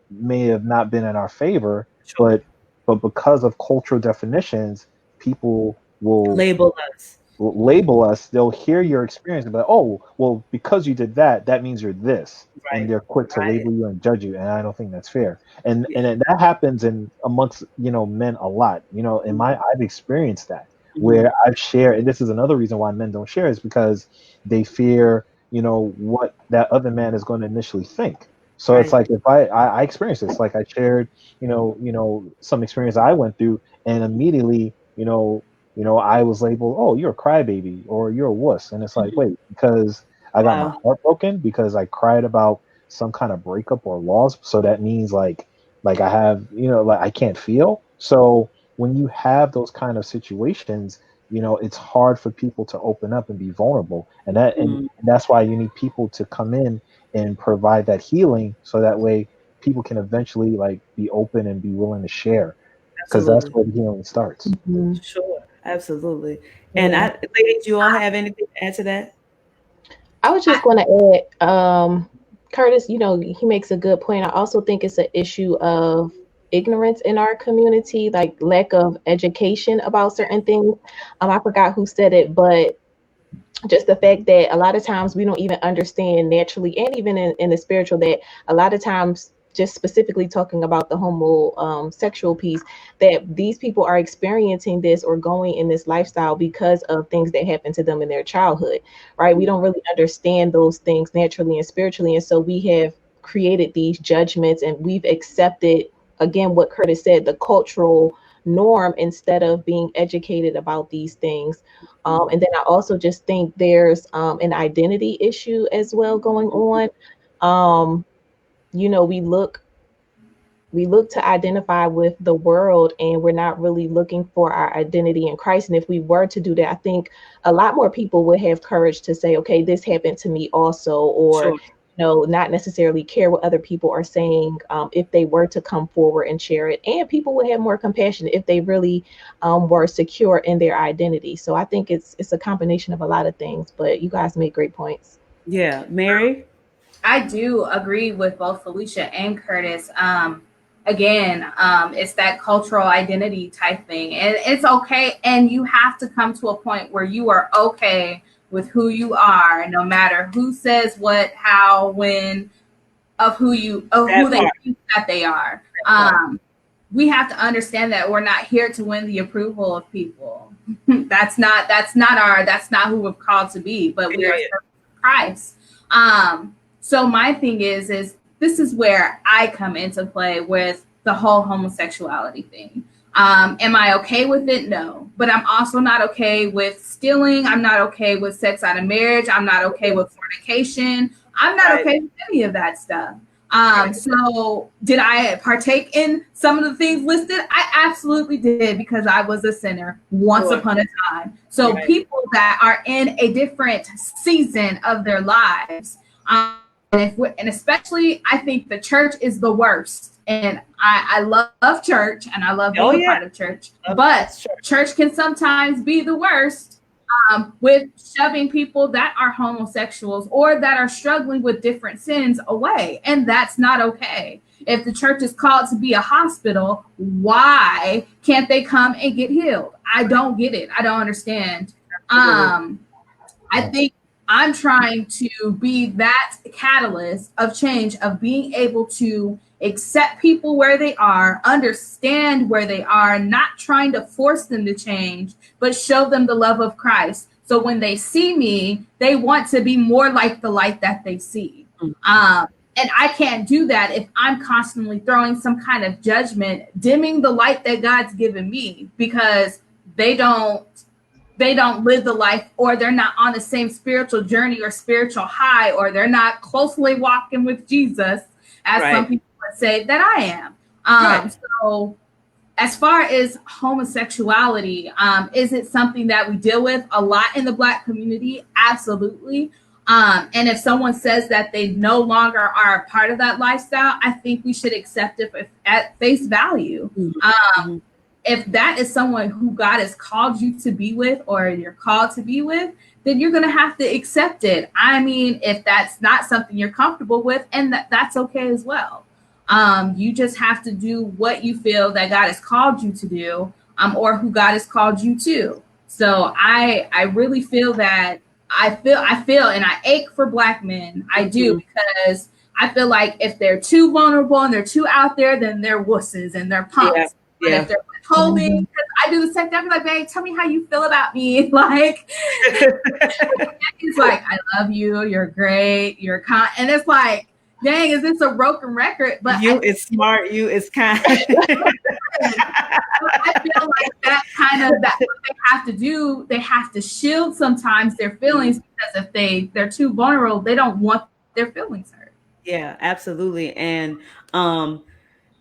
may have not been in our favor, Sure. but because of cultural definitions, people Label us. will label us. They'll hear your experience and be like, oh, well, because you did that, that means you're this, and Right. they're quick to Right. label you and judge you. And I don't think that's fair. And Yeah. and that happens in amongst men a lot. I've experienced that, Mhm. where I've shared, and this is another reason why men don't share, is because they fear what that other man is going to initially think. So it's Right. like, if I experienced this, like I shared, some experience I went through, and immediately, I was labeled, oh, you're a crybaby or you're a wuss. And it's like, Mhm. wait, because I got my Wow. heart broken because I cried about some kind of breakup or loss. So that means like I have, like I can't feel. So when you have those kind of situations, it's hard for people to open up and be vulnerable. And Mm, that's why you need people to come in and provide that healing, so that way people can eventually like be open and be willing to share, because that's absolutely. where the healing starts. Mhm. Sure. Absolutely. And Yeah. ladies, you all have anything to add to that? I was I, just going to add, Curtis, he makes a good point. I also think it's an issue of ignorance in our community, like lack of education about certain things. I forgot who said it, but just the fact that a lot of times we don't even understand naturally, and even in the spiritual, that a lot of times, just specifically talking about the sexual piece, that these people are experiencing this or going in this lifestyle because of things that happened to them in their childhood, right? We don't really understand those things naturally and spiritually, and so we have created these judgments, and we've accepted, again, what Curtis said, the cultural norm, instead of being educated about these things. And then I also just think there's an identity issue as well going on. You know, we look to identify with the world, and we're not really looking for our identity in Christ. And if we were to do that, I think a lot more people would have courage to say, okay, this happened to me also, or Sure. not necessarily care what other people are saying, if they were to come forward and share it. And people would have more compassion if they really were secure in their identity. So I think it's a combination of a lot of things, but you guys make great points. Yeah, Mary. I do agree with both Phylicia and Curtis. Again, it's that cultural identity type thing, and it's okay. And you have to come to a point where you are okay with who you are, no matter who says what, how, when, of who they think that they are. We have to understand that we're not here to win the approval of people. that's not who we're called to be, but we are Christ. So my thing is this is where I come into play with the whole homosexuality thing. Am I okay with it? No. But I'm also not okay with stealing. I'm not okay with sex out of marriage. I'm not okay with fornication. I'm not okay with any of that stuff. So did I partake in some of the things listed? I absolutely did, because I was a sinner once upon a time. So people that are in a different season of their lives, and especially, I think the church is the worst. And I love church, and I love being a part of church, but church can sometimes be the worst, with shoving people that are homosexuals or that are struggling with different sins away. And that's not okay. If the church is called to be a hospital, why can't they come and get healed? I don't get it. I don't understand. I think I'm trying to be that catalyst of change, of being able to accept people where they are, understand where they are, not trying to force them to change, but show them the love of Christ. So when they see me, they want to be more like the light that they see. And I can't do that if I'm constantly throwing some kind of judgment, dimming the light that God's given me, because they don't live the life, or they're not on the same spiritual journey or spiritual high, or they're not closely walking with Jesus as some people would say that I am. So as far as homosexuality, is it something that we deal with a lot in the Black community? Absolutely. And if someone says that they no longer are a part of that lifestyle, I think we should accept it at face value. If that is someone who God has called you to be with, or you're called to be with, then you're going to have to accept it. I mean, if that's not something you're comfortable with, and that's okay as well. You just have to do what you feel that God has called you to do, or who God has called you to. So I really feel that I feel and I ache for Black men. I do, because I feel like if they're too vulnerable and they're too out there, then they're wusses and they're punks. But if they're withholding, because I do the same thing, I'm like, babe, tell me how you feel about me. Like, it's like, I love you, you're great, you're kind, and it's like, dang, is this a broken record? But you is smart, you is kind. I feel like that that's what they have to do. They have to shield sometimes their feelings, because if they're too vulnerable, they don't want their feelings hurt. Yeah, absolutely. And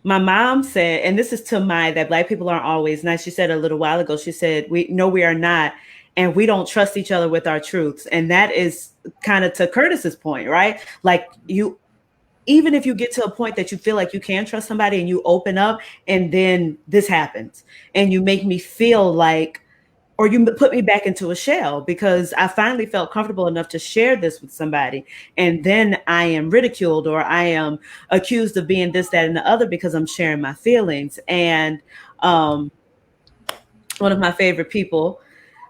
my mom said, and this is to that Black people aren't always nice. She said a little while ago, she said, we are not. And we don't trust each other with our truths. And that is kind of to Curtis's point, right? Like, even if you get to a point that you feel like you can trust somebody and you open up, and then this happens and you make me feel like or you put me back into a shell because I finally felt comfortable enough to share this with somebody. And then I am ridiculed or I am accused of being this, that, and the other because I'm sharing my feelings. And um, one of my favorite people,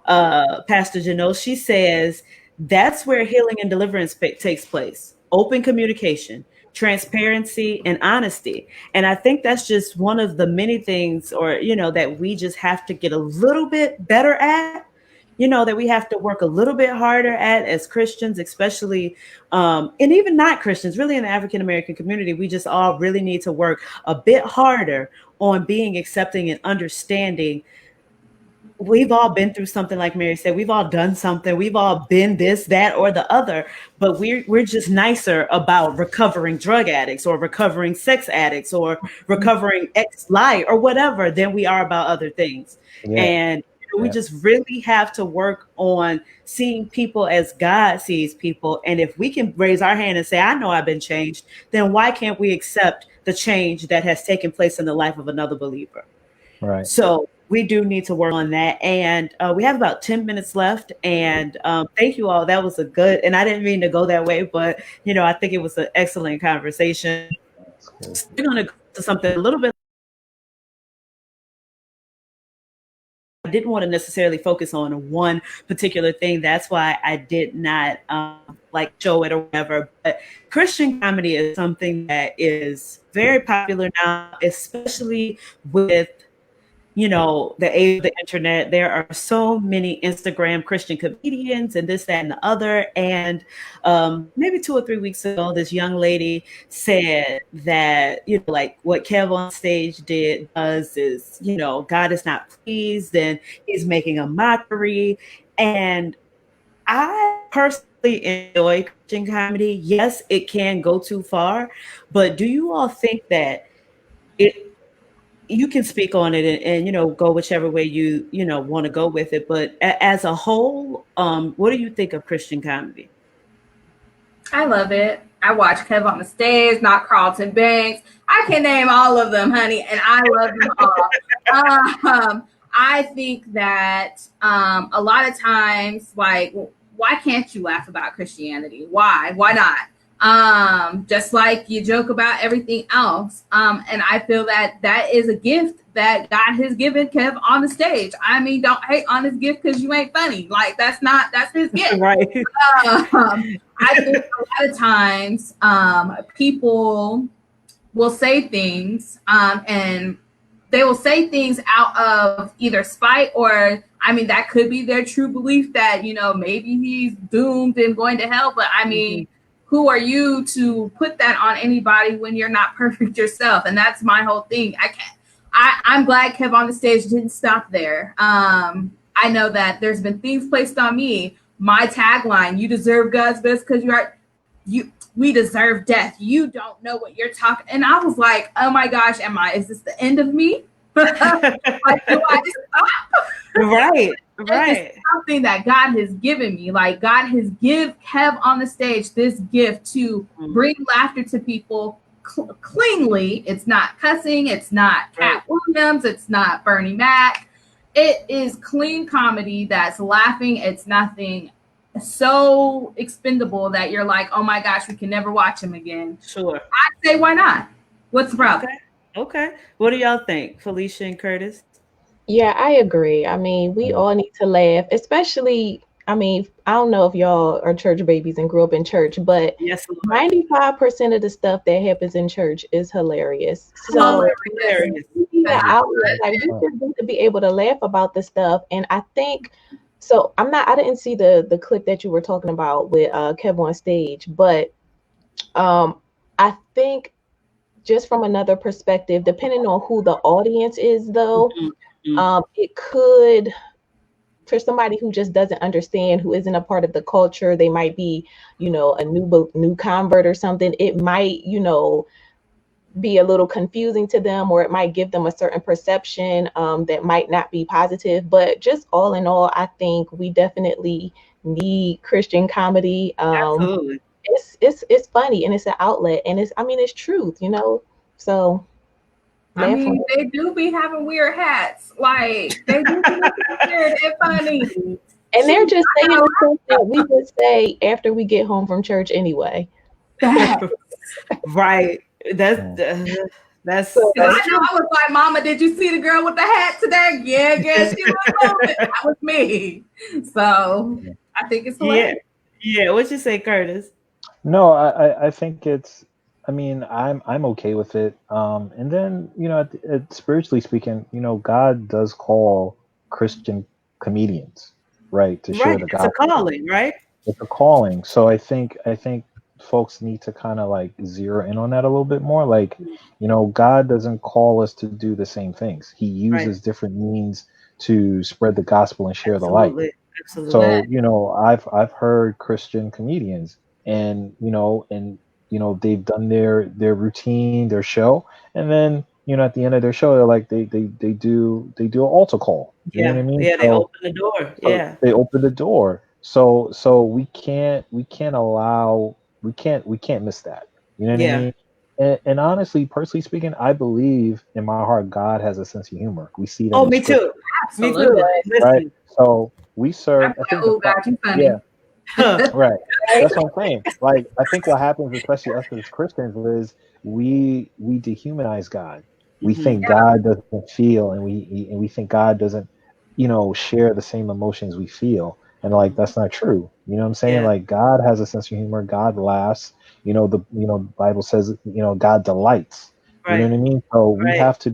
Pastor Janelle, she says that's where healing and deliverance takes place. Open communication, transparency, and honesty. And I think that's just one of the many things, or, that we just have to get a little bit better at. That we have to work a little bit harder at as Christians, especially, and even not Christians, really in the African American community, we just all really need to work a bit harder on being accepting and understanding. We've all been through something, like Mary said. We've all done something. We've all been this, that, or the other. But we're just nicer about recovering drug addicts or recovering sex addicts or recovering ex-lie or whatever than we are about other things. Yeah. And we just really have to work on seeing people as God sees people. And if we can raise our hand and say, I know I've been changed, then why can't we accept the change that has taken place in the life of another believer? Right. So we do need to work on that. And we have about 10 minutes left. And thank you all. That was a good, and I didn't mean to go that way, but, I think it was an excellent conversation. We're going to go to something a little bit. I didn't want to necessarily focus on one particular thing. That's why I did not show it or whatever. But Christian comedy is something that is very popular now, especially with the age of the internet. There are so many Instagram Christian comedians and this, that, and the other. And maybe 2 or 3 weeks ago, this young lady said that, what Kev on stage does is, God is not pleased and he's making a mockery. And I personally enjoy Christian comedy. Yes, it can go too far. But do you all think that you can speak on it and go whichever way you want to go with it. But as a whole, what do you think of Christian comedy? I love it. I watch Kev on the Stage, Not Carlton Banks. I can name all of them, honey, and I love them all. I think that a lot of times, why can't you laugh about Christianity? Why not? Just like you joke about everything else. And I feel that is a gift that God has given Kev on the stage. I mean, don't hate on his gift because you ain't funny. That's his gift. Right. I think a lot of times, people will say things, and they will say things out of either spite or, that could be their true belief that, maybe he's doomed and going to hell. But who are you to put that on anybody when you're not perfect yourself? And that's my whole thing. I'm glad Kev on the Stage didn't stop there. I know that there's been things placed on me. My tagline, you deserve God's best because we deserve death. You don't know what you're talking. And I was like, oh my gosh, is this the end of me? Do I just stop? Right. It's something that God has given me. God has given Kev on the stage this gift to bring laughter to people cleanly. It's not cussing. It's not Cat Williams. It's not Bernie Mac. It is clean comedy that's laughing. It's nothing so expendable that you're like, oh my gosh, we can never watch him again. Sure. I'd say, why not? What's the problem? Okay. What do y'all think, Phylicia and Curtis? Yeah, I agree. We all need to laugh, especially, I don't know if y'all are church babies and grew up in church, but yes, 95% of the stuff that happens in church is hilarious. So hilarious. We just need to be able to laugh about the stuff. And I think, so I didn't see the clip that you were talking about with Kev on stage, but I think just from another perspective, depending on who the audience is though, it could, for somebody who just doesn't understand, who isn't a part of the culture, they might be, a new convert or something. It might, be a little confusing to them, or it might give them a certain perception that might not be positive. But just all in all, I think we definitely need Christian comedy. Absolutely. It's funny and it's an outlet, and it's truth, So I mean, they do be having weird hats. Like, they do be weird and funny. And they're just saying the stuff that we would say after we get home from church anyway. Right. That's I know. I was like, Mama, did you see the girl with the hat today? Yeah, she was moving. That was me. So I think it's hilarious. Yeah. What you say, Curtis? No, I think it's. I mean, I'm okay with it. And then spiritually speaking, God does call Christian comedians, right, to share the gospel. It's a calling, right? It's a calling. So I think folks need to kind of like zero in on that a little bit more. Like, God doesn't call us to do the same things. He uses different means to spread the gospel and share the light. Absolutely. So, I've heard Christian comedians and they've done their routine, their show, and then at the end of their show they're like they do an altar call. You know what I mean? Yeah, they open the door. Yeah. They open the door. So we can't miss that. You know what I mean? And honestly, personally speaking, I believe in my heart God has a sense of humor. We see that. Oh, me too. Absolutely. Right. So we serve. Yeah. Right. That's what I'm saying. Like, I think what happens, especially us as Christians, is we dehumanize God. We think God doesn't feel, and we think God doesn't, share the same emotions we feel. And like, that's not true. You know what I'm saying? Yeah. Like, God has a sense of humor. God laughs. The Bible says, God delights. You know what I mean? So we have to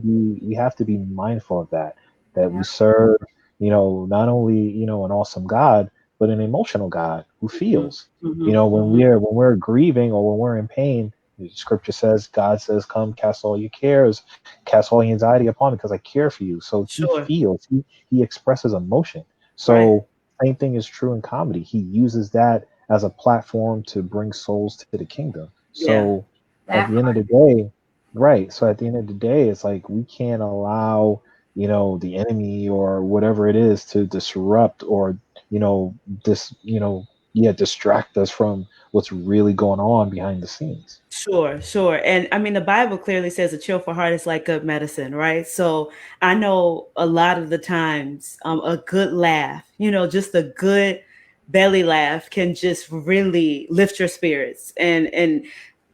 be mindful of that we serve, not only, an awesome God, but an emotional God who feels. When we're grieving or when we're in pain, the scripture says, God says, come cast all your cares, cast all your anxiety upon me because I care for you. So he feels, he expresses emotion. So same thing is true in comedy. He uses that as a platform to bring souls to the kingdom. So at the end of the day, so at the end of the day, it's like we can't allow, the enemy or whatever it is to disrupt or, distract us from what's really going on behind the scenes. Sure. And I mean, the Bible clearly says a cheerful heart is like good medicine, right? So I know a lot of the times a good laugh, just a good belly laugh can just really lift your spirits. And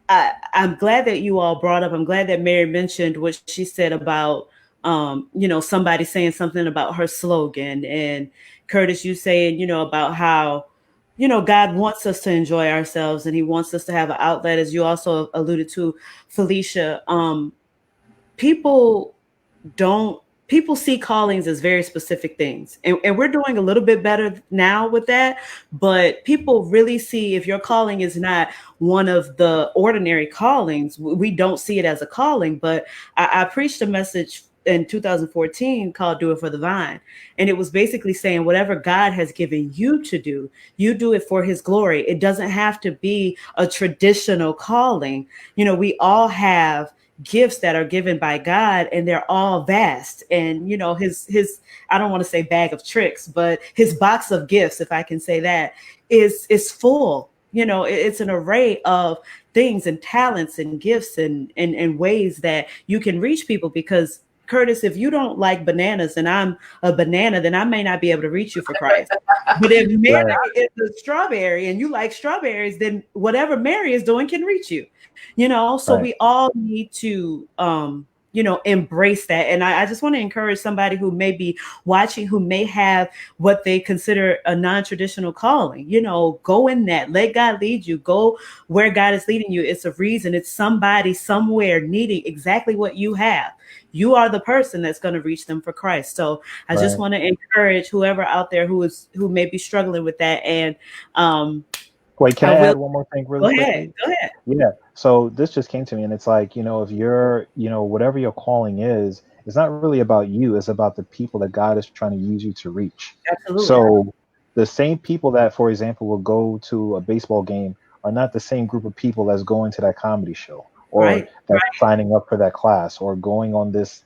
I'm glad that you all brought up, I'm glad that Mary mentioned what she said about, somebody saying something about her slogan. And Curtis, you saying, about how, God wants us to enjoy ourselves and he wants us to have an outlet, as you also alluded to, Phylicia. People see callings as very specific things. And we're doing a little bit better now with that. But people really see, if your calling is not one of the ordinary callings, we don't see it as a calling. But I preached a message in 2014 called Do It for the Vine. And it was basically saying whatever God has given you to do, you do it for his glory. It doesn't have to be a traditional calling. We all have gifts that are given by God and they're all vast. And, his, I don't want to say bag of tricks, but his box of gifts, if I can say that, is full. It's an array of things and talents and gifts and ways that you can reach people. Because Curtis, if you don't like bananas and I'm a banana, then I may not be able to reach you for Christ. But if Mary is a strawberry and you like strawberries, then whatever Mary is doing can reach you. So we all need to, embrace that. And I just want to encourage somebody who may be watching, who may have what they consider a non-traditional calling, go in that, let God lead you, go where God is leading you. It's a reason. It's somebody somewhere needing exactly what you have. You are the person that's going to reach them for Christ. So I just want to encourage whoever out there who may be struggling with that. And, wait, can I add one more thing really quickly? Go ahead. Yeah. So this just came to me and it's like, if you're, whatever your calling is, it's not really about you. It's about the people that God is trying to use you to reach. Absolutely. So the same people that, for example, will go to a baseball game are not the same group of people that's going to that comedy show or that's signing up for that class or going on this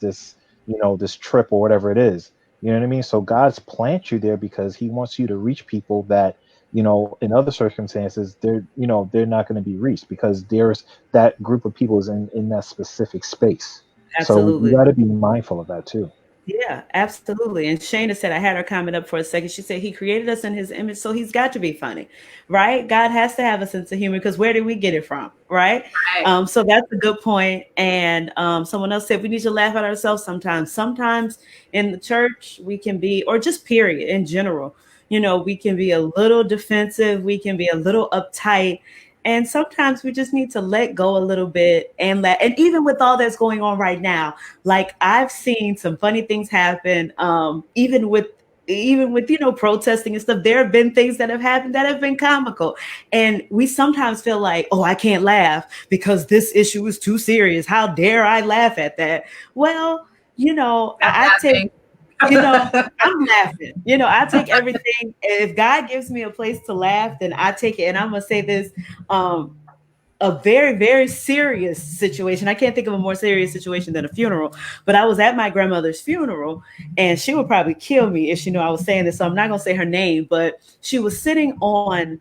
trip or whatever it is. You know what I mean? So God's planted you there because he wants you to reach people that, in other circumstances, they're not going to be reached because there's that group of people is in that specific space. So you Absolutely. got to be mindful of that too. Yeah, absolutely. And Shayna said, I had her comment up for a second. She said, he created us in his image, so he's got to be funny, right? God has to have a sense of humor because where did we get it from, right? Right. So that's a good point. And someone else said, we need to laugh at ourselves sometimes. Sometimes in the church, we can be, or just period in general, we can be a little defensive, we can be a little uptight. And sometimes we just need to let go a little bit and even with all that's going on right now, like I've seen some funny things happen, even with protesting and stuff. There have been things that have happened that have been comical, and we sometimes feel like, oh, I can't laugh because this issue is too serious. How dare I laugh at that? Well, I take, Nothing. I'm laughing. I take everything. If God gives me a place to laugh, then I take it. And I'm gonna say this. A very, very serious situation. I can't think of a more serious situation than a funeral, but I was at my grandmother's funeral, and she would probably kill me if she knew I was saying this. So I'm not going to say her name, but she was sitting on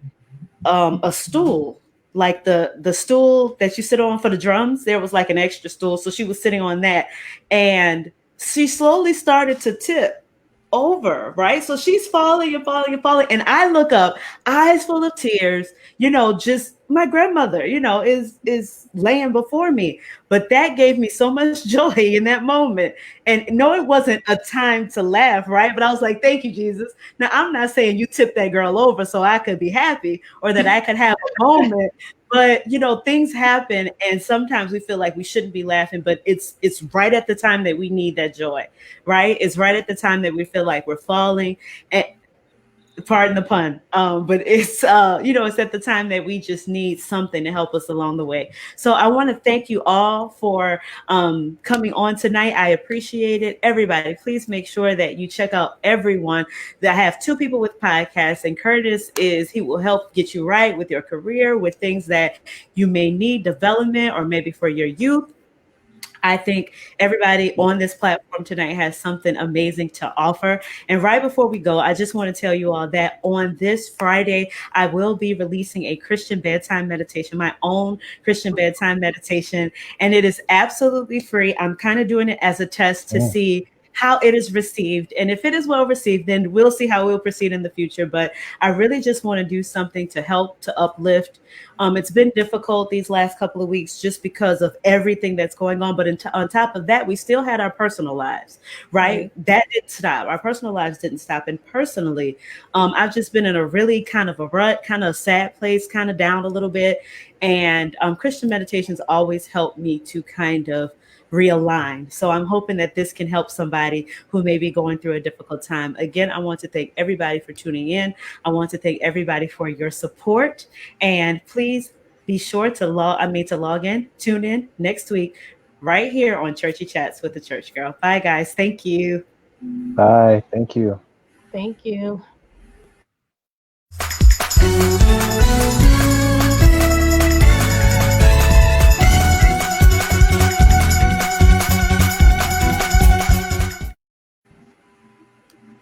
a stool, like the stool that you sit on for the drums. There was like an extra stool. So she was sitting on that, and she slowly started to tip over, right? So she's falling and falling and falling. And I look up, eyes full of tears, just my grandmother, is laying before me. But that gave me so much joy in that moment. And no, it wasn't a time to laugh, right? But I was like, thank you, Jesus. Now I'm not saying you tipped that girl over so I could be happy or that I could have a moment. But things happen, and sometimes we feel like we shouldn't be laughing, but it's right at the time that we need that joy, right? It's right at the time that we feel like we're falling. And pardon the pun, but it's it's at the time that we just need something to help us along the way. So I want to thank you all for coming on tonight. I appreciate it. Everybody, please make sure that you check out everyone. That I have two people with podcasts, and Curtis he will help get you right with your career, with things that you may need development, or maybe for your youth. I think everybody on this platform tonight has something amazing to offer. And right before we go, I just want to tell you all that on this Friday, I will be releasing a Christian bedtime meditation, my own Christian bedtime meditation. And it is absolutely free. I'm kind of doing it as a test to see how it is received. And if it is well received, then we'll see how we'll proceed in the future. But I really just want to do something to help, to uplift. It's been difficult these last couple of weeks just because of everything that's going on. But on top of that, we still had our personal lives, right? That didn't stop. Our personal lives didn't stop. And personally, I've just been in a really kind of a rut, kind of a sad place, kind of down a little bit. And Christian meditations always help me to kind of realign. So I'm hoping that this can help somebody who may be going through a difficult time. Again, I want to thank everybody for tuning in. I want to thank everybody for your support. And please be sure to log in, tune in next week, right here on Churchy Chats with the Church Girl. Bye, guys. Thank you. Bye. Thank you. Thank you.